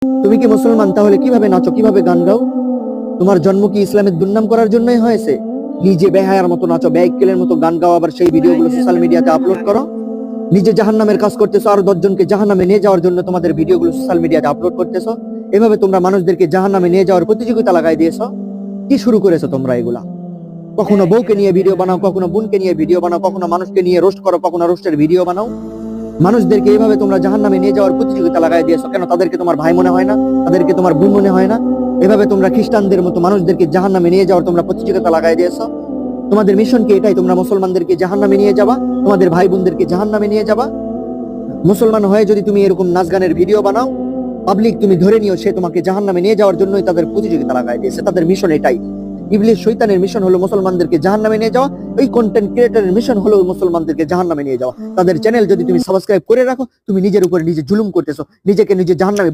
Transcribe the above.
তুমি কি মুসলমান? তাহলে কিভাবে নাচো, কিভাবে গান গাও? তোমার জন্ম কি ইসলামের দুর্নাম করার জন্যই হয়েছে? নিজে বেহায়ার মতো নাচো, বেঈকেলের মতো গান গাও, আবার সেই ভিডিওগুলো সোশ্যাল মিডিয়াতে আপলোড করো। নিজে জাহান্নামের কাজ করতেছো, আর 10 জনকে জাহান্নামে নিয়ে যাওয়ার জন্য তোমাদের ভিডিওগুলো সোশ্যাল মিডিয়াতে আপলোড করতেছো। এভাবে তোমরা মানুষদেরকে জাহান্নামে নিয়ে যাওয়ার প্রতিযোগিতা লাগাই দিয়েছো। কি শুরু করেছো তোমরা এগুলা? কখনো বউকে নিয়ে ভিডিও বানাও, কখনো বোনকে নিয়ে ভিডিও বানাও, কখনো মানুষকে নিয়ে রোস্ট করো, কখনো রোস্টের ভিডিও বানাও। মানুষদেরকে এইভাবে তোমরা জাহান্নামে নিয়ে যাওয়ার প্রতিযোগিতা লাগাই দিয়েছো। কেন তাদেরকে তোমার ভাই মনে হয় না? তাদেরকে তোমার বোন মনে হয় না? এভাবে তোমরা খ্রিস্টানদের মতো মানুষদেরকে জাহান্নামে নিয়ে যাওয়ার তোমরা প্রতিযোগিতা লাগাই দিয়েছো। তোমাদের মিশন কি এটাই? তোমরা মুসলমানদেরকে জাহান্নামে নিয়ে যাবা, তোমাদের ভাই বোনদেরকে জাহান্নামে নিয়ে যাবা? মুসলমান হয়ে যদি তুমি এরকম নাচ গানের ভিডিও বানাও, পাবলিক তুমি ধরে নিও সে তোমাকে জাহান্নামে নিয়ে যাওয়ার জন্যই তাদের প্রতিযোগিতা লাগাই দিয়েছে। তাদের মিশন এটাই। ইবলিস শয়তানের মিশন হলো মুসলমানদেরকে জাহান্নামে নিয়ে যাওয়া। এই কন্টেন্ট ক্রিয়েটরের মিশন হলো মুসলমানদেরকে জাহান্নামে নিয়ে যাওয়া। তাদের চ্যানেল যদি তুমি সাবস্ক্রাইব করে রাখো, তুমি নিজের উপরে নিজে জুলুম করতেছো, নিজেকে নিজে জাহান্নামে